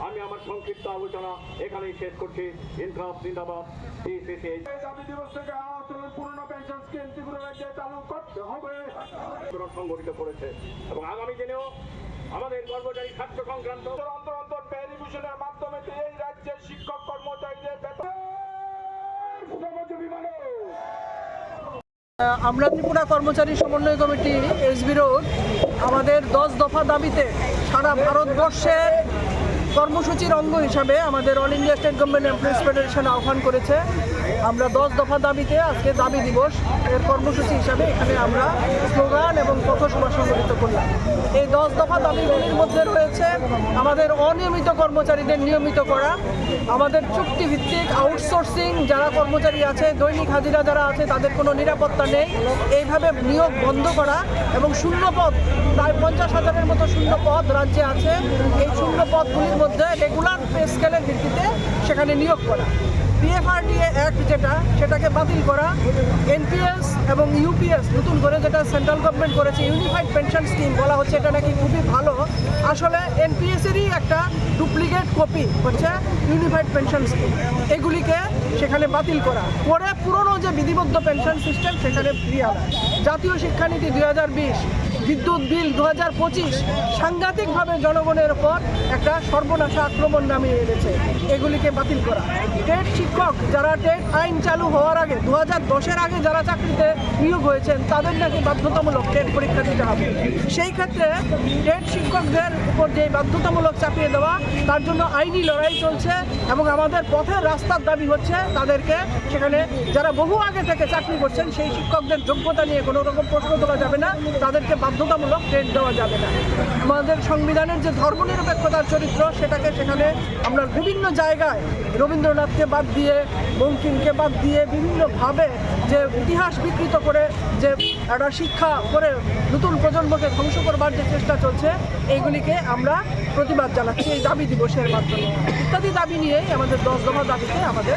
আমি আমার সংক্ষিপ্ত আলোচনা এখানেই শেষ করছি। ইনকলাব জিন্দাবাদ। দাবি দিবস থেকে পুরনো পেনশন স্কিম ত্রিপুরা রাজ্যে চালু করতে হবে সংগঠিত করেছে এবং আগামী দিনেও আমাদের কর্মচারী স্বার্থ সংক্রান্ত অন্তর পে রিভিশনের মাধ্যমে এই রাজ্যের শিক্ষক কর্মচারীদের বেতন আমরা ত্রিপুরা কর্মচারী সমন্বয় কমিটি এসবি রোড আমাদের 10 দফা দাবিতে সারা ভারতবর্ষের কর্মসূচির অঙ্গ হিসাবে আমাদের all India state government employees federation আহ্বান করেছে। আমরা 10 দফা দাবিতে আজকে দাবি দিবস এর কর্মসূচি হিসাবে এখানে আমরা স্লোগান এবং পথসভা সংগঠিত করলাম। এই 10 দফা দাবিগুলির মধ্যে রয়েছে আমাদের অনিয়মিত কর্মচারীদের নিয়মিত করা, আমাদের চুক্তিভিত্তিক আউটসোর্সিং যারা কর্মচারী আছে, দৈনিক হাজিরা যারা আছে তাদের কোনো নিরাপত্তা নেই, এইভাবে নিয়োগ বন্ধ করা এবং শূন্য পদ প্রায় 50,000-এর মতো শূন্য পদ রাজ্যে আছে। এই শূন্য পদগুলির মধ্যে রেগুলার পে স্কেলের ভিত্তিতে সেখানে নিয়োগ করা, পিএফআরডিএ অ্যাক্ট যেটা সেটাকে বাতিল করা, এনপিএস এবং ইউপিএস নতুন করে যেটা সেন্ট্রাল গভর্নমেন্ট করেছে ইউনিফাইড পেনশন স্কিম বলা হচ্ছে, এটা নাকি খুবই ভালো। আসলে এনপিএসেরই একটা ডুপ্লিকেট কপি হচ্ছে ইউনিফাইড পেনশন স্কিম। এগুলিকে সেখানে বাতিল করা করে পুরনো যে বিধিবদ্ধ পেনশন সিস্টেম সেখানে ফিরিয়ে আনা। জাতীয় শিক্ষানীতি 2020, বিদ্যুৎ বিল 2025 সাংঘাতিকভাবে জনগণের ওপর একটা সর্বনাশা আক্রমণ নামিয়ে এনেছে, এগুলিকে বাতিল করা। টেট শিক্ষক যারা টেট আইন চালু হওয়ার আগে 2010-এর আগে যারা চাকরিতে নিয়োগ হয়েছেন তাদের নাকি বাধ্যতামূলক টেট পরীক্ষা দিতে হবে। সেই ক্ষেত্রে টেট শিক্ষকদের উপর যে বাধ্যতামূলক চাপিয়ে দেওয়া, তার জন্য আইনি লড়াই চলছে এবং আমাদের পথের রাস্তার দাবি হচ্ছে তাদেরকে সেখানে যারা বহু আগে থেকে চাকরি করছেন সেই শিক্ষকদের যোগ্যতা নিয়ে কোনো রকম প্রশ্ন তোলা যাবে না, তাদেরকে বাধ্যতামূলক টেট দেওয়া যাবে না। আমাদের সংবিধানের যে ধর্মনিরপেক্ষতার চরিত্র সেটাকে সেখানে আমরা বিভিন্ন জায়গায় রবীন্দ্রনাথকে বাদ দিয়ে, বঙ্কিমকে বাদ দিয়ে বিভিন্নভাবে যে ইতিহাস বিকৃত করে যে একটা শিক্ষা করে নতুন প্রজন্মকে ধ্বংস করবার যে চেষ্টা চলছে, এইগুলিকে আমরা প্রতিবাদ জানাচ্ছি এই দাবি দিবসের মাধ্যমে। ইত্যাদি দাবি নিয়েই আমাদের 10 দফা দাবিতে আমাদের